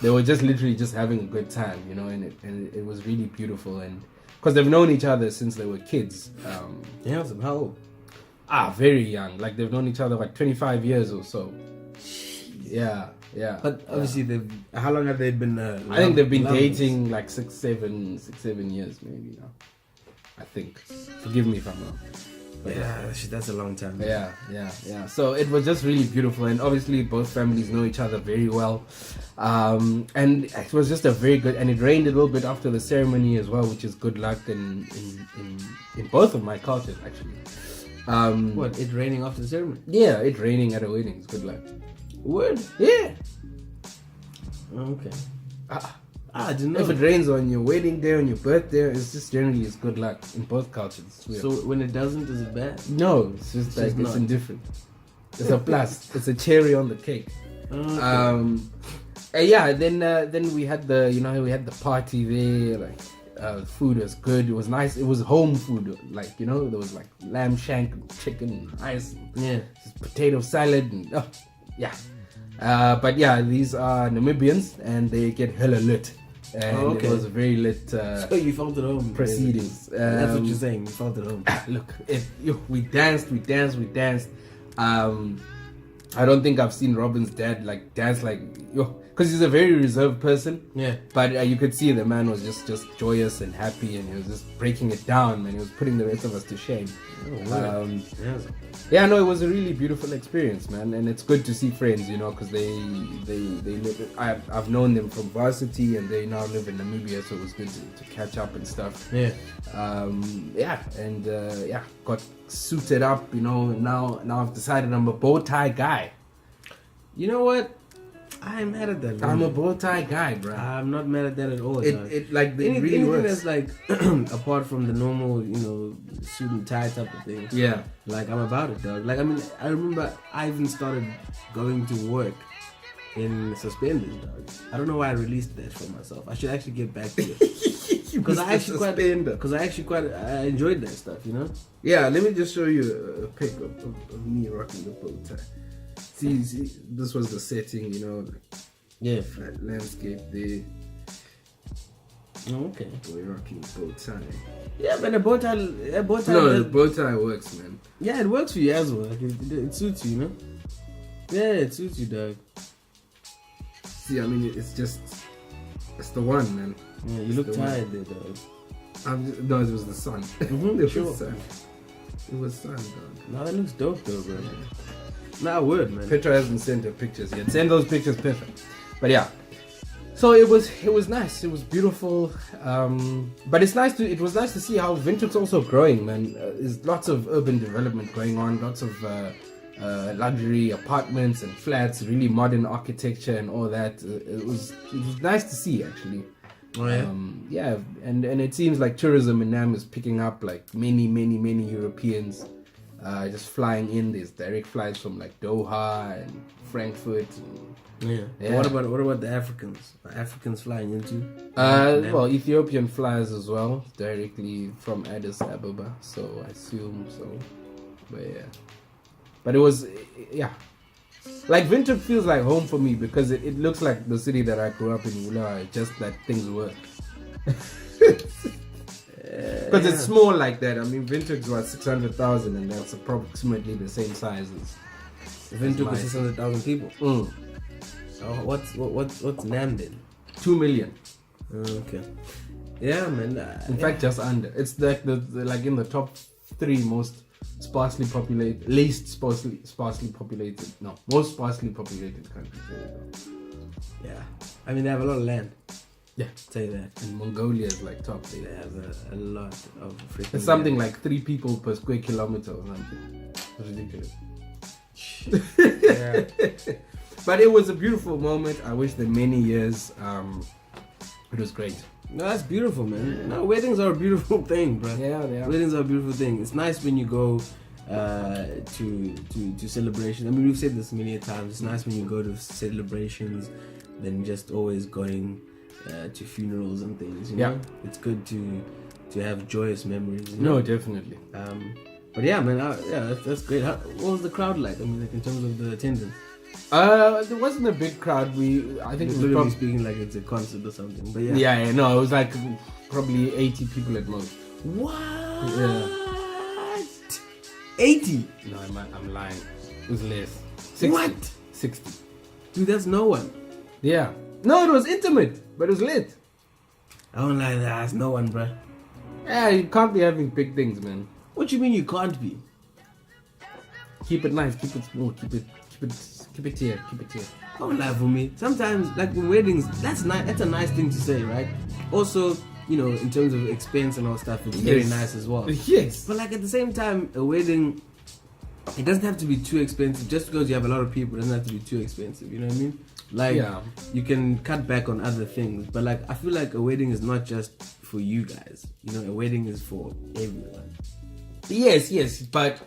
they were just literally just having a good time, you know, and it was really beautiful, and because they've known each other since they were kids. Yeah, so how old? Very young. Like they've known each other like 25 years or so. Yeah. But obviously, how long have they been? I think they've been dating like 6-7 years maybe now. I think. Forgive me if I'm wrong. But that's a long time. Yeah. So it was just really beautiful, and obviously both families know each other very well, and it was just a very good. And it rained a little bit after the ceremony as well, which is good luck in both of my cultures actually. What? It raining after the ceremony? Yeah, it raining at a wedding is good luck. Word? Yeah. Okay. I didn't know. If it rains on your wedding day, on your birthday, it's just generally it's good luck in both cultures. So when it doesn't, is it bad? No, it's just like it's indifferent. It's a plus. It's a cherry on the cake. Okay. Then we had the party there. Like food was good. It was nice. It was home food. Like there was like lamb shank, chicken, rice, potato salad, and but these are Namibians and they get hella lit. And it was a very lit so you felt at home proceedings. That's what you're saying, you felt at home. Look, we danced. I don't think I've seen Robin's dad like dance like because he's a very reserved person. Yeah. But you could see the man was just joyous and happy, and he was just breaking it down, and he was putting the rest of us to shame. It was a really beautiful experience, man, and it's good to see friends, because they live. I've known them from varsity, and they now live in Namibia, so it was good to catch up and stuff. Got suited up, Now I've decided I'm a bow tie guy. You know what? I'm mad at that. Bro. I'm a bow tie guy, bro. I'm not mad at that at all. It really works. That's like apart from the normal, suit and tie type of thing. Yeah. Like I'm about it, dog. Like I remember I even started going to work in suspenders, dog. I don't know why I released that for myself. I should actually get back to it. Because I actually quite enjoyed that stuff, Yeah, let me just show you a pic of me rocking the bow tie. See, this was the setting, flat landscape there. Oh, okay. We're rocking bow tie. Yeah, man, a bow tie. No, the bow tie works, man. Yeah, it works for you as well. Like it suits you, Yeah, it suits you, dog. See, it's the one, man. Yeah, you look tired there, dog. No, it was the sun. It was sun, dog. No, that looks dope, though, bro. Not word, man. Petra hasn't sent her pictures yet. Send those pictures, Petra. But yeah, so it was nice. It was beautiful. But it was nice to see how Windhoek's also growing, man. There's lots of urban development going on. Lots of luxury apartments and flats, really modern architecture and all that. It was nice to see, actually. Oh, yeah? And it seems like tourism in Nam is picking up. Like many Europeans just flying in. There's direct flights from like Doha and Frankfurt. What about the Africans? Are Africans flying into? Ethiopian flies as well, directly from Addis Ababa. So I assume so. But it was like Windhoek feels like home for me because it looks like the city that I grew up in. Just that things work. Because it's small like that. Windhoek's about 600,000, and that's approximately the same size as Windhoek is 600,000 people. So what's Nam then? 2 million. Okay. Yeah, man. Fact, just under. It's like like in the top 3 most sparsely populated, most sparsely populated countries. There you go. Yeah. They have a lot of land. Yeah, say that. And Mongolia is like top. They have a lot of freaking. It's something like 3 people per square kilometer or something. It's ridiculous. Yeah. But it was a beautiful moment. I wish them many years. It was great. No, that's beautiful, man. No, weddings are a beautiful thing, bro. Yeah, they are. Weddings are a beautiful thing. It's nice when you go to celebrations. We've said this many times. It's nice when you go to celebrations than just always going to funerals and things. You know? It's good to have joyous memories. No, definitely. But yeah, man. That's great. What was the crowd like? Like in terms of the attendance. There wasn't a big crowd. I think it was Literally speaking like it's a concert or something. But yeah. Yeah, no, it was like probably 80 people at most. What? Yeah. 80? No, I'm lying. It was less. 60. What? 60. Dude, that's no one. Yeah. No, it was intimate, but it was lit. I don't like that. That's no one, bruh. Yeah, you can't be having big things, man. What you mean you can't be? Keep it nice, keep it smooth, keep it here. Don't lie for me. Sometimes, like with weddings, that's nice. That's a nice thing to say, right? Also, you know, in terms of expense and all stuff, it's very nice as well. Yes. But like at the same time, a wedding, it doesn't have to be too expensive. Just because you have a lot of people, it doesn't have to be too expensive. You know what I mean? Like, you can cut back on other things. But like, I feel like a wedding is not just for you guys. You know, a wedding is for everyone. Yes, but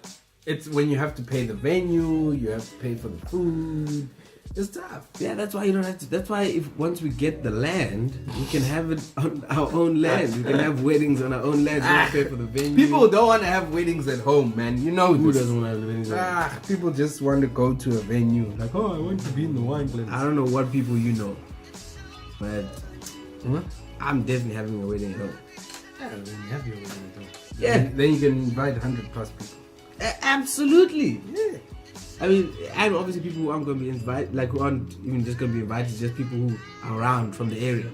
it's when you have to pay the venue, you have to pay for the food. It's tough. Yeah, that's why you don't have to. That's why once we get the land, we can have it on our own land. We can have weddings on our own land. We don't pay for the venue. People don't want to have weddings at home, man. You know who this. doesn't want to have weddings at home? People just want to go to a venue. Like, oh, I want to be in the wine glass. I don't know what people you know, but I'm definitely having a wedding at home. Yeah, then you have your wedding at home. Yeah. Then you can invite 100 plus people. Absolutely. Yeah. I mean, and obviously people who aren't going to be invited, like who aren't even just going to be invited, just people who are around from the area.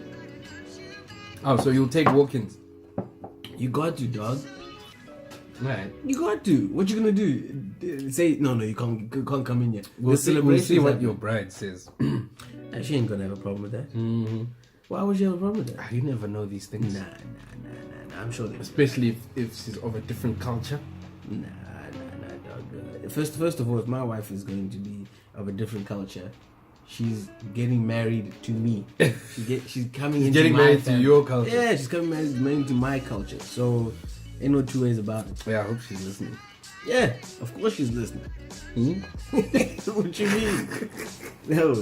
Oh, so you'll take walk-ins? You got to, dog. Right. You got to. What you gonna do? Say no, you can't come in yet. We'll see what your bride says. She ain't gonna have a problem with that. Mm-hmm. Why would she have a problem with that? You never know these things. Nah. I'm sure. Especially if she's of a different culture. Nah, dog. First of all, if my wife is going to be of a different culture, she's getting married to me. She's coming into getting my married family. to your culture. Yeah, she's coming married to my culture. So ain't no two ways about it. Yeah, I hope she's listening. Yeah, of course she's listening. What you mean? No,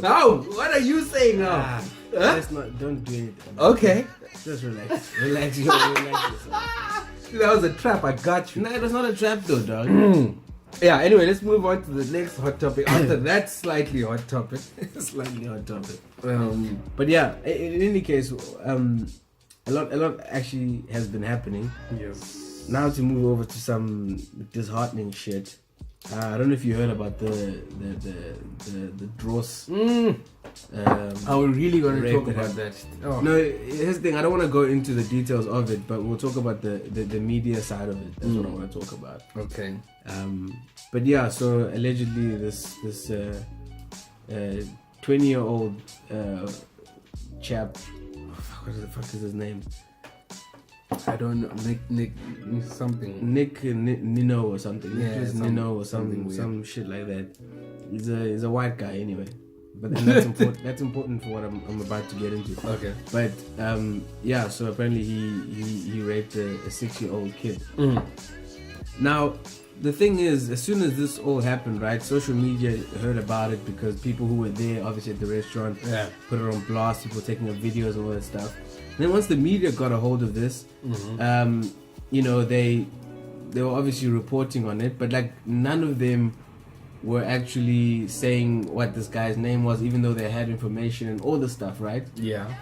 what are you saying now? Don't do anything. Okay. Just relax. Relax yourself. That was a trap, I got you. Nah, it was not a trap though, dog. Yeah, anyway, let's move on to the next hot topic. After that slightly hot topic. But yeah, in any case, a lot actually has been happening. Yes. Now to move over to some disheartening shit. I don't know if you heard about the dross. Are we really going to talk about that? Oh. No, here's the thing. I don't want to go into the details of it, but we'll talk about the media side of it. That's what I want to talk about. Okay. But yeah, so allegedly this 20-year-old chap. What the fuck is his name? I don't know. Nick something. Nino or something. Yeah, Nino or something. Some shit like that. He's a white guy anyway. But then that's important. That's important for what I'm about to get into. Okay. But yeah. So apparently he raped a 6-year-old kid. Now the thing is, as soon as this all happened, right? Social media heard about it because people who were there, obviously at the restaurant, put it on blast. People taking up videos and all that stuff. And then once the media got a hold of this, you know, they were obviously reporting on it, but like none of them were actually saying what this guy's name was, even though they had information and all the stuff, right? Yeah.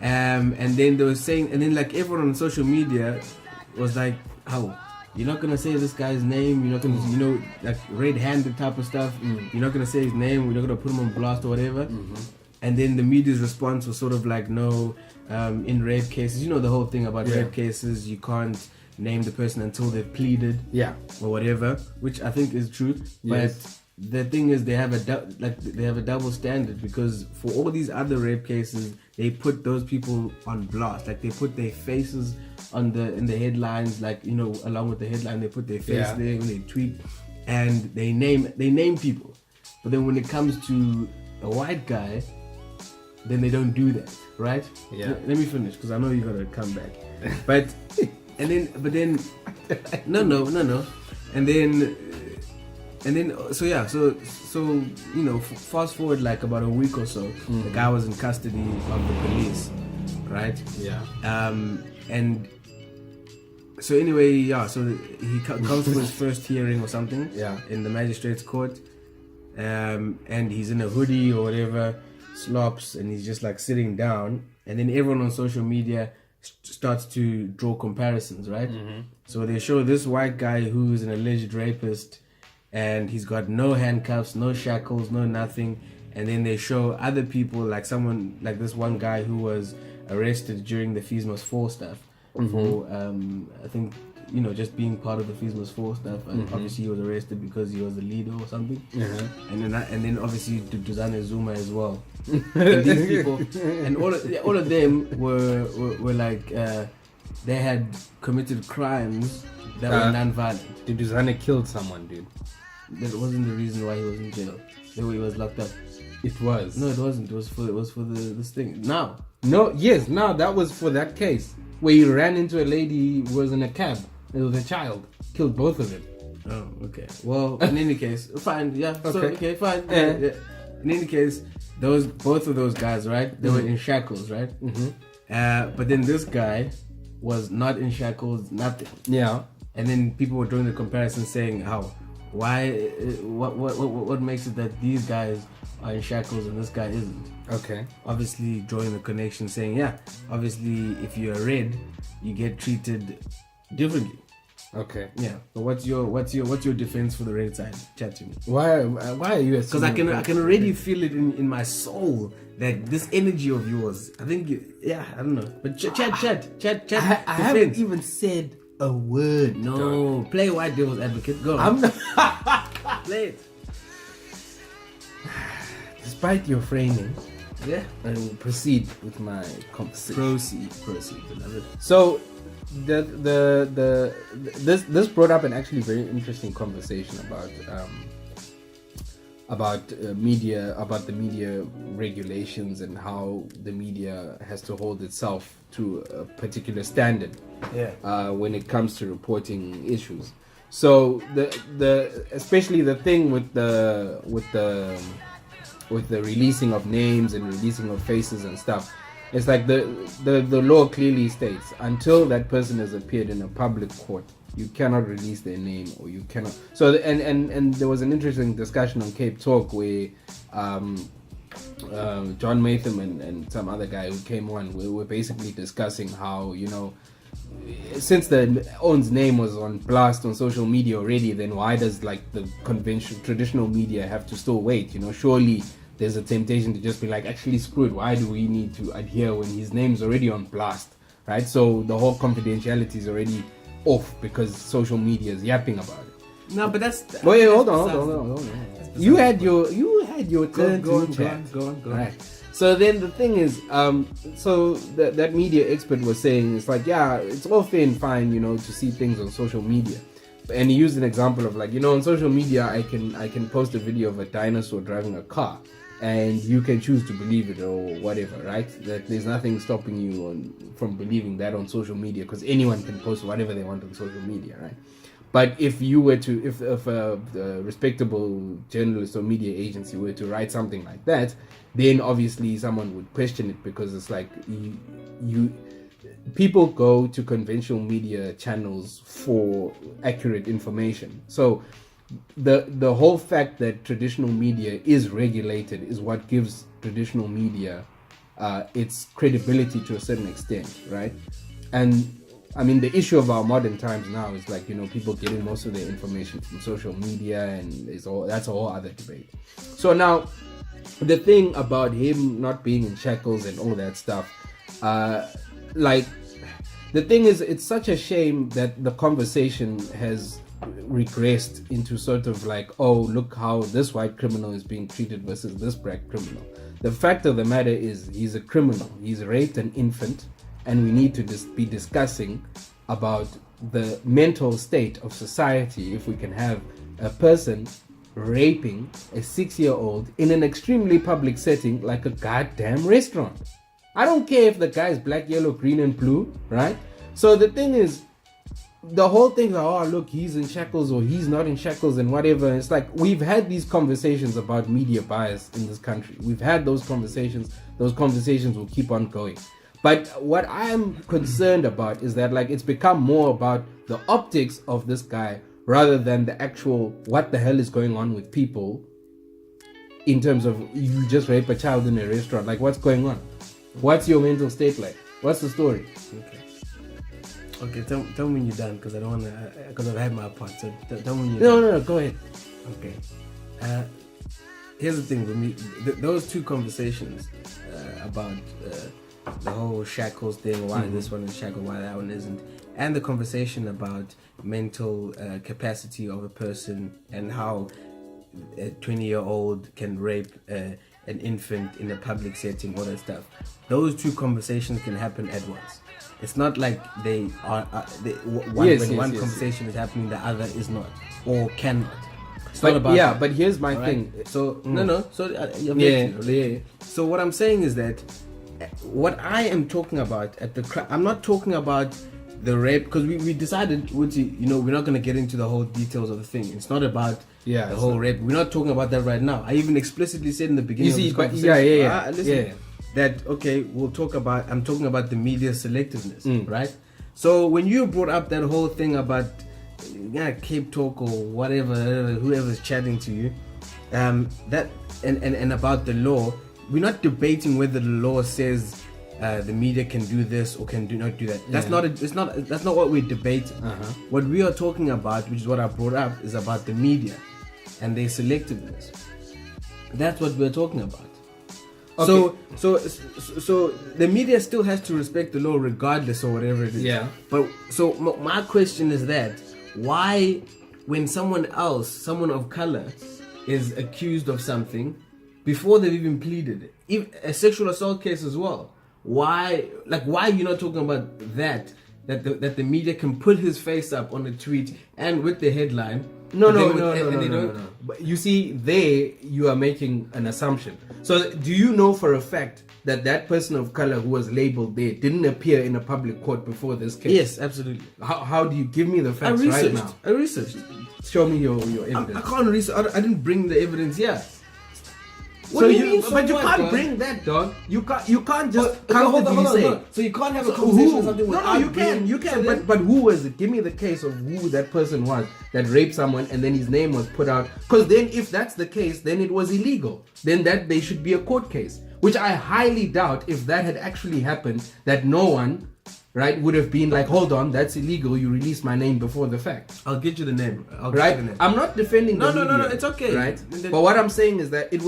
And then they were saying, and then like everyone on social media was like, "How? You're not gonna say this guy's name? You're not gonna, you know, like red-handed type of stuff. You're not gonna say his name. We're not gonna put him on blast or whatever." And then the media's response was sort of like, "No, in rape cases, you know the whole thing about rape cases, you can't name the person until they've pleaded, or whatever," which I think is true. But the thing is, they have a double standard, because for all these other rape cases, they put those people on blast. Like they put their faces in the headlines, like, you know, along with the headline, they put their face there when they tweet, and they name people. But then when it comes to a white guy, then they don't do that, right? Yeah. Let me finish, because I know you're gonna come back. But then, no. And then, so you know, fast forward like about a week or so, the guy was in custody of the police, right? Yeah. And so anyway, so he comes to his first hearing or something, in the magistrate's court, and he's in a hoodie or whatever, slops, and he's just like sitting down, and then everyone on social media starts to draw comparisons, right? So they show this white guy who's an alleged rapist, and he's got no handcuffs, no shackles, no nothing. And then they show other people, like someone like this one guy who was arrested during the Fees Must Fall stuff for I think, you know, just being part of the Fees Must Fall stuff. And obviously he was arrested because he was the leader or something. And then obviously Mzed and Vumi as well. And these people, and all of them were like they had committed crimes that were non-violent. Dude, Mzed killed someone, dude. That wasn't the reason why he was in jail. The way he was locked up. It was. No, it wasn't. It was for this thing. Now. No, yes, now that was for that case where he ran into a lady who was in a cab. It was a child. Killed both of them. Oh, okay. Well, in any case, fine. Yeah. So, okay, fine. Yeah. Yeah. In any case, both of those guys, right? They were in shackles, right? But then this guy was not in shackles, nothing. Yeah. And then people were doing the comparison, saying what makes it that these guys are in shackles and this guy isn't. Okay. Obviously drawing the connection, saying obviously if you're red, you get treated differently. Okay. Yeah. But what's your defense for the red side? Chat to me. Why are you? Because I can already feel it in my soul that this energy of yours. I think I don't know. But chat. I haven't even said a word. No. Dog. Play white devil's advocate. Go. I'm not. Play it. Despite your framing, Yeah. I will proceed with my conversation. Proceed, beloved. So, this brought up an actually very interesting conversation about the media regulations and how the media has to hold itself to a particular standard. Yeah. When it comes to reporting issues. So especially the thing with the releasing of names and releasing of faces and stuff, it's like the law clearly states until that person has appeared in a public court, you cannot release their name, or you cannot. So and there was an interesting discussion on Cape Talk where John Matham and some other guy who came on, we were basically discussing how, you know, since the own's name was on blast on social media already, then why does like the traditional media have to still wait? You know, surely there's a temptation to just be like, actually screw it, why do we need to adhere when his name's already on blast, right? So the whole confidentiality is already off because social media is yapping about it. No, but that's. Wait, hold on. You had your turn go to chat. Go on. Right. So then the thing is, so that media expert was saying, it's like, yeah, it's all fair and fine, you know, to see things on social media. And he used an example of like, you know, on social media, I can post a video of a dinosaur driving a car, and you can choose to believe it or whatever, right? That there's nothing stopping you from believing that on social media, because anyone can post whatever they want on social media, right? But if you were to, if a respectable journalist or media agency were to write something like that, then obviously someone would question it, because it's like people go to conventional media channels for accurate information. So the whole fact that traditional media is regulated is what gives traditional media its credibility to a certain extent, right? And I mean, the issue of our modern times now is like, you know, people getting most of their information from social media, and that's a whole other debate. So now, the thing about him not being in shackles and all that stuff, like, the thing is, it's such a shame that the conversation has regressed into sort of like, oh, look how this white criminal is being treated versus this black criminal. The fact of the matter is, he's a criminal. He's raped an infant. And we need to be discussing about the mental state of society if we can have a person raping a 6-year-old in an extremely public setting like a goddamn restaurant. I don't care if the guy is black, yellow, green, and blue, right? So the thing is, the whole thing is, oh, look, he's in shackles or he's not in shackles and whatever. It's like, we've had these conversations about media bias in this country. We've had those conversations. Those conversations will keep on going. But what I'm concerned about is that, like, it's become more about the optics of this guy rather than the actual what the hell is going on with people in terms of you just rape a child in a restaurant. Like, what's going on? What's your mental state like? What's the story? Okay, tell me when you're done, because I don't want to, because I've had my part. So tell me when you're done. No, go ahead. Okay. Here's the thing with me. Those two conversations about the whole shackles thing, why this one is shackled, why that one isn't, and the conversation about mental capacity of a person and how a 20-year-old can rape an infant in a public setting, all that stuff. Those two conversations can happen at once. It's not like they are one conversation is happening, the other is not, or cannot. It's not about that. But here's my Right? thing. So Yeah. So what I'm saying is that what I am talking about I'm not talking about the rape, because we decided, you know, we're not going to get into the whole details of the thing. It's not about the whole rape. We're not talking about that right now. I even explicitly said in the beginning of this conversation, listen, that okay, I'm talking about the media selectiveness, right? So when you brought up that whole thing about Cape Talk or whatever, whoever's chatting to you, that and about the law, we're not debating whether the law says the media can do this or can not do that. That's not what we're debating. What we are talking about, which is what I brought up, is about the media and their selectiveness. That's what we're talking about. Okay. So the media still has to respect the law regardless or whatever it is. Yeah. But so my question is that why, when someone of color, is accused of something before they've even pleaded it, a sexual assault case as well, why are you not talking about that the media can put his face up on a tweet and with the headline? No. But you see, you are making an assumption. So do you know for a fact that person of color who was labeled there didn't appear in a public court before this case? Yes, absolutely. How do you give me the facts right now? I researched. Show me your evidence. I can't research. I didn't bring the evidence here. But you can't bring that, dog. You can't just comfortably say. So you can't have a conversation or something without. No, you can. But who was it? Give me the case of who that person was that raped someone and then his name was put out. Because then, if that's the case, then it was illegal. Then that they should be a court case, which I highly doubt. If that had actually happened, that no one, right, would have been like, hold on, that's illegal. You released my name before the fact. I'll get you the name. I'm not defending the media. No, it's okay. Right? But what I'm saying is that it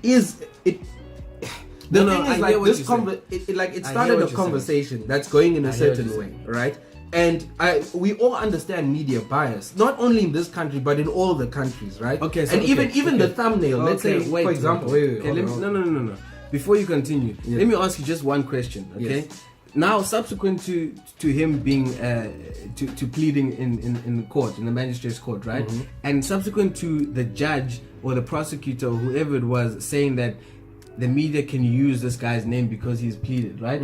is. The thing is, like, this it started a conversation that's going in a certain way, right? And we all understand media bias, not only in this country but in all the countries, right? Okay. So, and even the thumbnail. Let's say, for example, no. Before you continue, let me ask you just one question, okay? Yes. Now, subsequent to him being to pleading in the court, in the magistrate's court, right? And subsequent to the judge or the prosecutor or whoever it was saying that the media can use this guy's name because he's pleaded, right?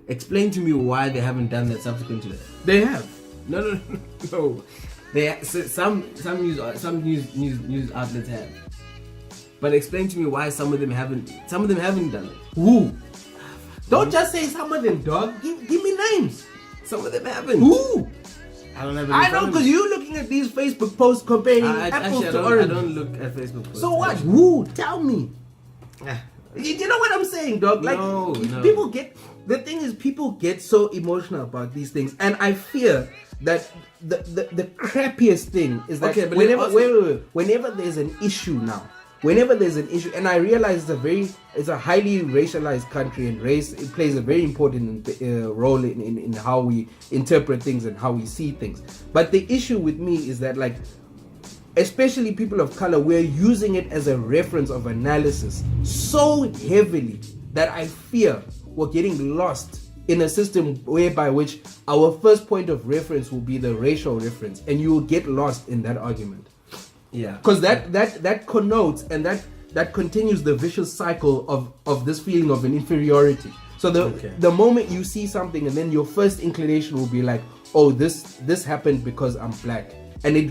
Explain to me why they haven't done that subsequent to that. They have. No. Some news outlets have. But explain to me why some of them haven't. Some of them haven't done it. Who? Don't just say some of them, dog. Give me names. Some of them haven't. Who? I don't have. I know, because you're looking at these Facebook posts comparing apples to oranges. I don't look at Facebook posts. So what? Who? Tell me. You know what I'm saying, dog? Like, no. People get. The thing is, people get so emotional about these things, and I fear that the crappiest thing is that whenever there's an issue now. Whenever there's an issue, and I realize it's a highly racialized country, and race plays a very important role in how we interpret things and how we see things. But the issue with me is that, like, especially people of color, we're using it as a reference of analysis so heavily that I fear we're getting lost in a system whereby which our first point of reference will be the racial reference, and you will get lost in that argument. Yeah, because that connotes and that continues the vicious cycle of this feeling of an inferiority. So the moment you see something, and then your first inclination will be like, oh, this happened because I'm black, and it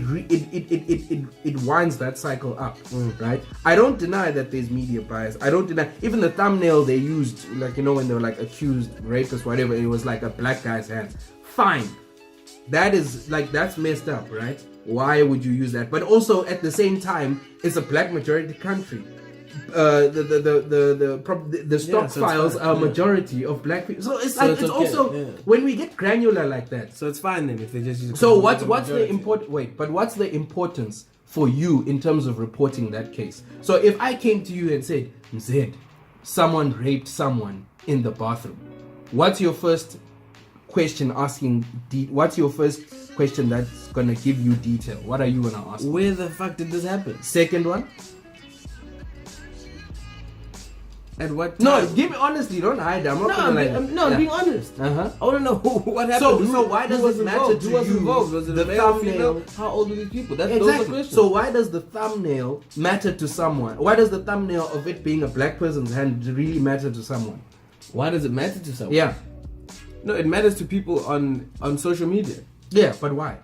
winds that cycle up, right? I don't deny that there's media bias. I don't deny even the thumbnail they used, like, you know, when they were like accused rapist, whatever, it was like a black guy's hand. Fine, that's messed up, right? Why would you use that? But also at the same time, it's a black majority country. the stock so files fine, are yeah. majority of black people. So it's So like it's it's okay, also yeah. when we get granular like that. So it's fine then if they just use. So what's the majority. important? Wait, but what's the importance for you in terms of reporting that case? So if I came to you and said, Mzed, someone raped someone in the bathroom, what's your first question asking? What's your first question that's gonna give you detail? What are you gonna ask? Where the fuck did this happen? Second one. At what time? No, give me honestly. Don't hide. I'm not gonna lie. I'm being honest. Uh-huh. I want to know what happened. So why does it matter to Who was you? involved? Was it The a male, thumbnail? female? How old were these people? Those are Exactly. questions. So why does the thumbnail matter to someone? Why does the thumbnail of it being a black person's hand really matter to someone? why does it matter to someone? Yeah. No, it matters to people on social media. Yeah, but why?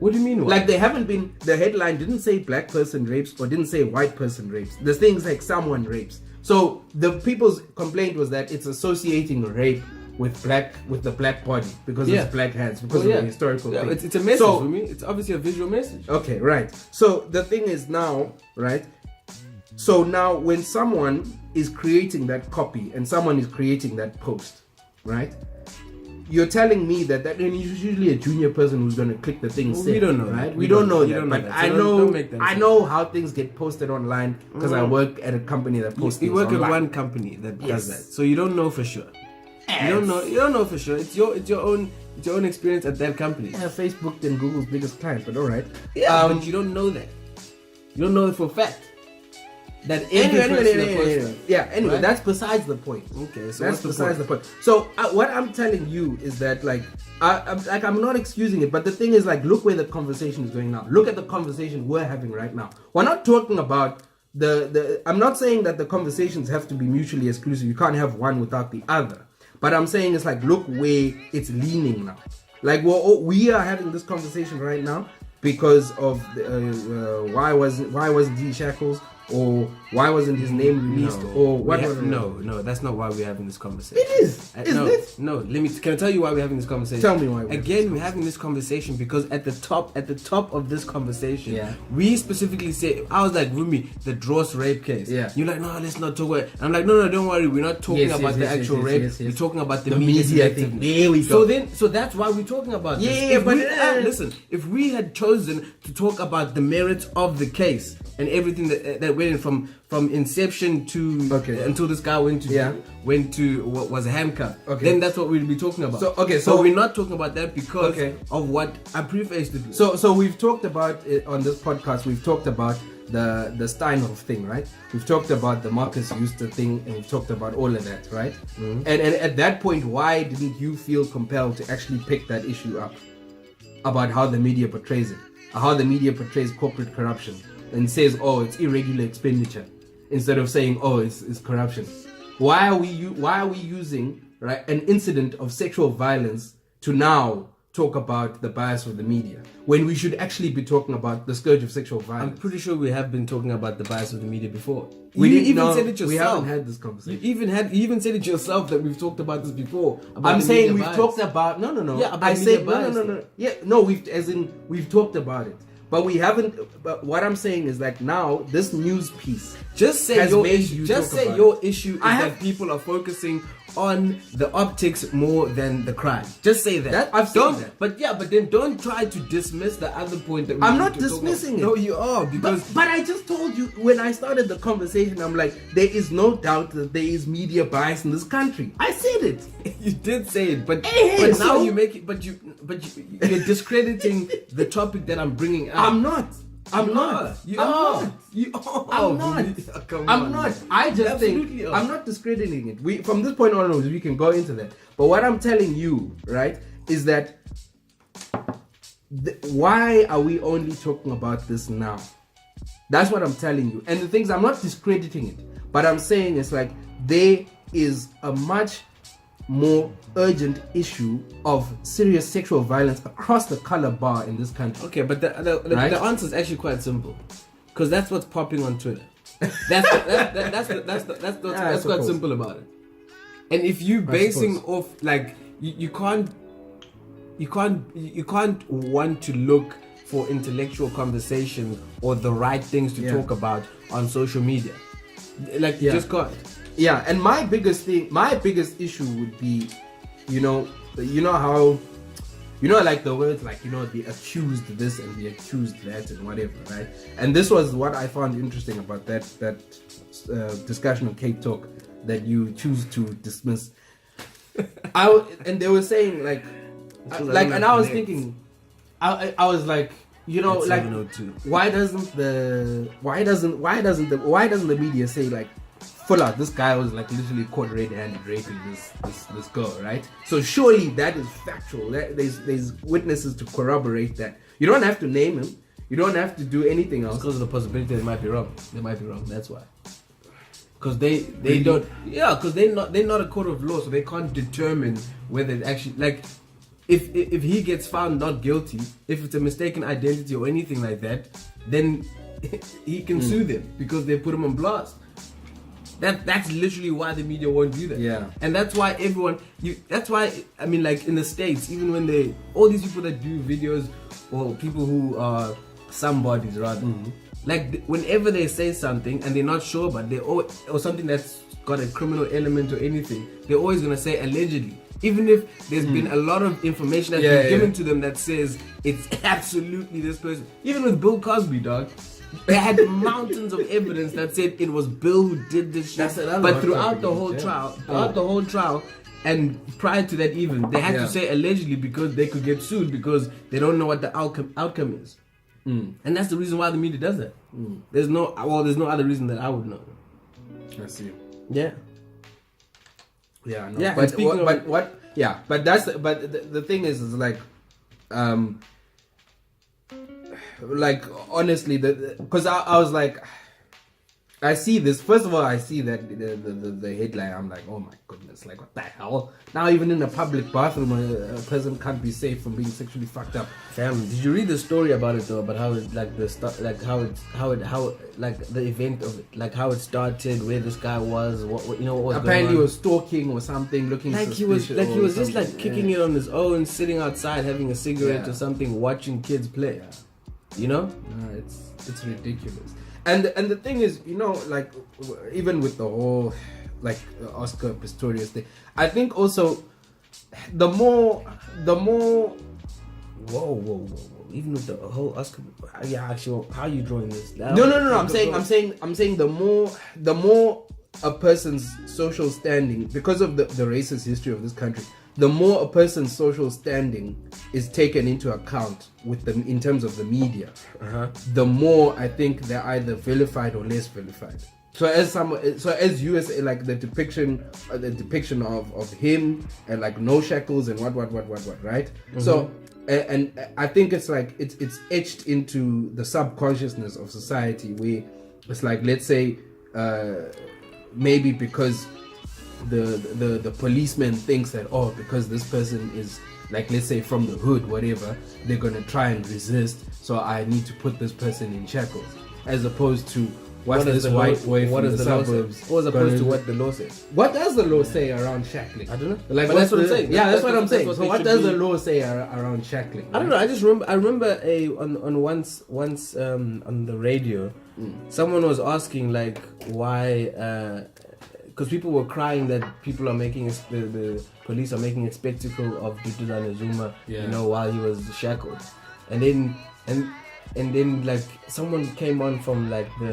What do you mean? Why? Like they haven't been. The headline didn't say black person rapes or didn't say white person rapes. The thing's like someone rapes. So the people's complaint was that it's associating rape with the black body because Yeah. it's black hands because of the historical thing. It's a message So- for me. It's obviously a visual message. Okay, right. So the thing is now, right? So now when someone is creating that copy and someone is creating that post, right? You're telling me that and it's usually a junior person who's going to click the thing. Well, we don't know right? that. We don't know You that, don't know but that. So I don't know. make that I sense. know how things get posted online because I work at a company that posts. You things work at online. one company that Yes. does that, so you don't know for sure. You don't know for sure. It's your own experience at that company. Yeah, Facebook and Google's biggest client, but all right. But you don't know that. You don't know it for a fact. That every person that posts- Yeah, anyway, Right? that's besides the point. Okay, so That's what's besides the the point. So what I'm telling you is that I'm not excusing it, but the thing is look where the conversation is going now. Look at the conversation we're having right now. We're not talking about I'm not saying that the conversations have to be mutually exclusive. You can't have one without the other. But I'm saying it's look where it's leaning now. We are having this conversation right now because of why wasn't he Shackles? Or why wasn't his name released? Or what? No, that's not why we're having this conversation. It is. No, Is it? no. Can I tell you why we're having this conversation? Tell me why. We're having this conversation because at the top of this conversation, Yeah. we specifically say, I was like, Vumi, the Dross rape case. Yeah. You're like, no, let's not talk about it. And I'm like, no, don't worry, we're not talking about the actual rape. Yes. We're talking about the The media media thing. selectiveness. There we go. So that's why we're talking about this. Yeah, If but listen, if we had chosen to talk about the merits of the case and everything that went in from inception to until this guy went to what was handcuffed, then that's what we'd be talking about. So we're not talking about that because of what I prefaced it with. So we've talked about it on this podcast. We've talked about the Steinhoff thing, right? We've talked about the Marcus Euster thing, and we've talked about all of that, right? Mm-hmm. And at that point, why didn't you feel compelled to actually pick that issue up about how the media portrays it, how the media portrays corporate corruption, and says, oh, it's irregular expenditure, instead of saying, oh, it's corruption? Why are we using an incident of sexual violence to now talk about the bias of the media when we should actually be talking about the scourge of sexual violence? I'm pretty sure we have been talking about the bias of the media before. We You didn't even know- said it yourself. We haven't had this conversation. You even said it yourself that we've talked about this before. About I'm the saying media we've bias. talked about no. Yeah, about I media said bias. no. Yeah, no. We've talked about it, but we haven't. But what I'm saying is now this news piece. Just say has your made issue. you Just talk say about your it. issue is I that have- people are focusing on the optics more than the crime. Just say that. I've seen don't, that. But then don't try to dismiss the other point that we I'm need not to talk dismissing about. it. No, you are because But I just told you when I started the conversation, I'm like, there is no doubt that there is media bias in this country. I said it. you did say it, but Hey, but now so- you make it. But you're discrediting the topic that I'm bringing up. I'm not. I'm not. You I'm are. not. You are. I'm not. Come I'm on. not. I just Absolutely think are. I'm not discrediting it. From this point onwards, we can go into that. But what I'm telling you, right, is that why are we only talking about this now? That's what I'm telling you. And the things, I'm not discrediting it, but I'm saying it's there is a much more urgent issue of serious sexual violence across the color bar in this country. Okay, but the answer is actually quite simple, because that's what's popping on Twitter. That's quite simple about it. And if you basing off you can't want to look for intellectual conversations or the right things to talk about on social media. Like, you just can't. Yeah, and my biggest issue would be, how, like the words, like, the accused this and the accused that and whatever, right? And this was what I found interesting about that discussion on Cape Talk that you choose to dismiss. And they were saying like, and I was thinking, I was like, like, why doesn't the media say like, full out, this guy was like literally caught red-handed raping this girl, right? So surely that is factual. There's witnesses to corroborate that. You don't have to name him. You don't have to do anything else. Because of the possibility they might be wrong. That's why. Because they don't. Yeah, because they're not a court of law, so they can't determine whether it actually, like, if he gets found not guilty, if it's a mistaken identity or anything like that, then he can sue them because they put him on blast. That's literally why the media won't do that. Yeah. And that's why that's why, I mean, like in the States, even when all these people that do videos, or people who are somebodies rather, like whenever they say something and they're not sure, but or something that's got a criminal element or anything, they're always gonna say allegedly. Even if there's been a lot of information that's been given to them that says it's absolutely this person. Even with Bill Cosby, dog. They had mountains of evidence that said it was Bill who did this shit. But throughout the whole trial, and prior to that even, they had to say allegedly because they could get sued because they don't know what the outcome is. And that's the reason why the media does that. There's no other reason that I would know. I see. Yeah. Yeah. No. Yeah. But the thing is like, like honestly, because I was like, I see this. First of all, I see that the headline. I'm like, oh my goodness, like what the hell? Now even in a public bathroom, a person can't be safe from being sexually fucked up. Fam, did you read the story about it though? About how it, like how like the event of it, like how it started, where this guy was, what was apparently going on? He was stalking or something, looking like he was just like kicking it on his own, sitting outside having a cigarette or something, watching kids play. Yeah. It's ridiculous. And the thing is, like even with the whole like Oscar Pistorius thing, I think also the more whoa. Even with the whole Oscar, actually, how are you drawing this? No. I'm saying the more a person's social standing, because of the racist history of this country, the more a person's social standing is taken into account with them in terms of the media, the more I think they're either vilified or less vilified. So as you say, like the depiction of him and like no shackles and what, right? So and I think it's like it's etched into the subconsciousness of society, where it's like, let's say maybe because the policeman thinks that, because this person is like, let's say from the hood, whatever, they're gonna try and resist, so I need to put this person in shackles, as opposed to what this white boy from the suburbs, or as opposed to what the law says. What does the law say around shackling? I don't know. Like, but that's what I'm saying. Yeah, that's what I'm saying. So what does the law say around shackling? I don't know. I just remember on once on the radio, someone was asking like why. Because people were crying that people are making the police are making a spectacle of Duduzane Zuma, while he was shackled, and then like someone came on from like I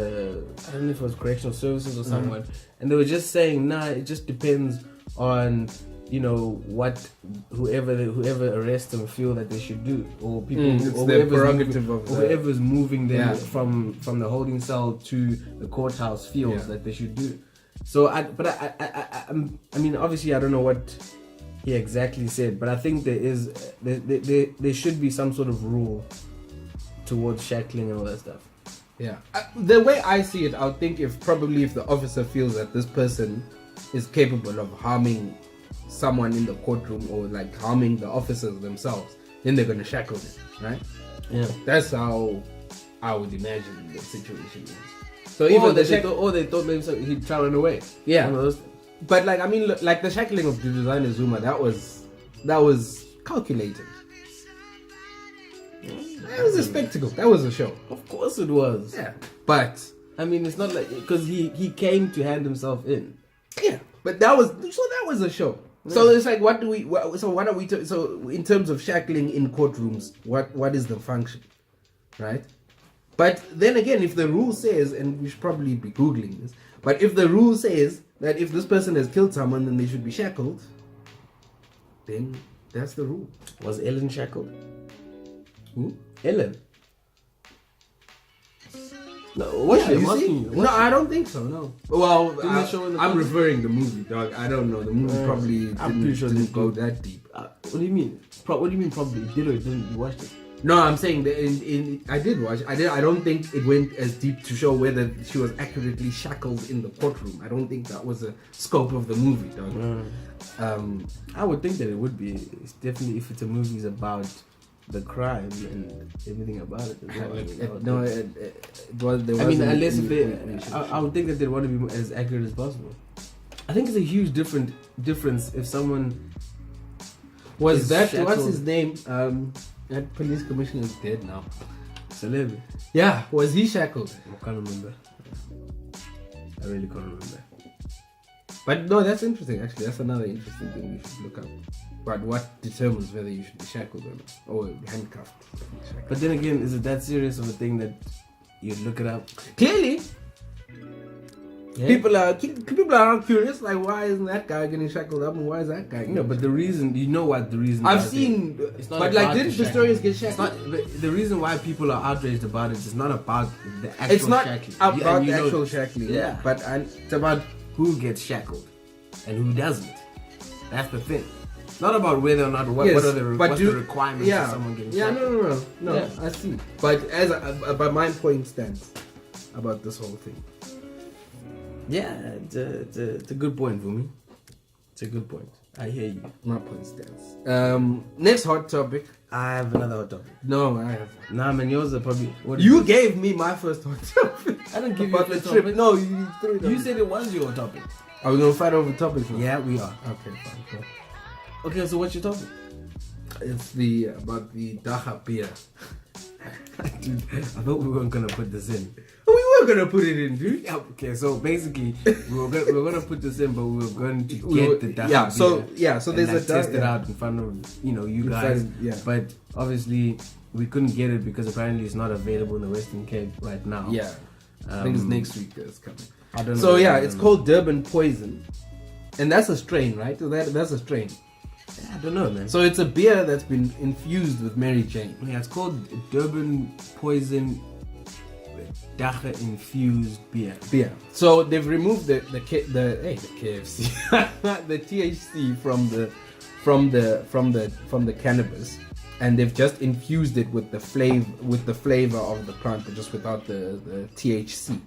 don't know if it was correctional services or someone, and they were just saying, it just depends on what whoever arrests them feel that they should do, or people or whoever's moving them from the holding cell to the courthouse feels that they should do. So I mean, obviously I don't know what he exactly said, but I think there should be some sort of rule towards shackling and all that stuff. Yeah, the way I see it, I would think if the officer feels that this person is capable of harming someone in the courtroom or like harming the officers themselves, then they're gonna shackle them, right? Yeah, that's how I would imagine the situation is. So even they thought maybe he'd try to run away. Yeah, but like, I mean, like the shackling of Duduzane Zuma, that was calculated. It was a spectacle. That was a show. Of course it was. Yeah, but I mean, it's not like because he came to hand himself in. yeah, but that was a show. Yeah. So it's like, what are we? So in terms of shackling in courtrooms, what is the function, right? But then again, if the rule says, and we should probably be googling this, but if the rule says that if this person has killed someone, then they should be shackled, then that's the rule. Was Ellen shackled? Who? Ellen. No, what Yeah, you see? No, I don't think so. No. Well, I'm referring the movie, dog. I don't know. The movie probably didn't go that deep. What do you mean? What do you mean? Probably did or didn't you watch it? No, I'm saying that I did watch. I don't think it went as deep to show whether she was accurately shackled in the courtroom. I don't think that was the scope of the movie, dog. I would think that it would be. It's definitely if it's a movie about the crime and everything about it. Unless if they, I would think that they want to be as accurate as possible. I think it's a huge difference if someone was that. What's his name? That police commissioner is dead now. Celebi. Yeah, was he shackled? I can't remember. I really can't remember. But no, that's interesting. Actually, that's another interesting thing we should look up. But what determines whether you should be shackled or not, or handcuffed? But then again, is it that serious of a thing that you look it up? Clearly, yeah. people are curious. Like, why isn't that guy getting shackled up, and why is that guy? No, but the reason, you know what the reason? I've seen, it's not but like, didn't Pistorius get shackled? But the reason why people are outraged about it is not about the actual. It's not shackling. about the actual shackling. Yeah, but it's about who gets shackled and who doesn't. That's the thing. Not about whether or not what's the requirements for someone getting shackled. No. Yeah. I see. But but my point stands about this whole thing. Yeah, it's a good point, Vumi. It's a good point. I hear you. My point stands. Next hot topic. I have another hot topic. No, I have. Nah, man, yours are probably. You gave me my first hot topic. I didn't give you the trip. Topic. No, you threw it. You said it was your topic. Are we gonna fight over topics? Yeah, we are. Okay, fine. Cool. Okay, so what's your topic? It's about the Dacha beer. Dude, I thought we weren't gonna put this in. We were gonna put it in, dude. Yeah, okay, so basically, we were gonna put this in, but we were going to get the Dacha beer. So there's a test it out in front of you guys. But obviously, we couldn't get it because apparently it's not available in the Western Cape right now. Yeah, I think it's next week that it's coming. I don't know. So it's called Durban Poison, and that's a strain, right? That's a strain. I don't know, man. So it's a beer that's been infused with Mary Jane. Yeah, it's called Durban Poison Dacha infused beer. So they've removed the KFC, the THC from the cannabis, and they've just infused it with the flavor of the plant, but just without the THC.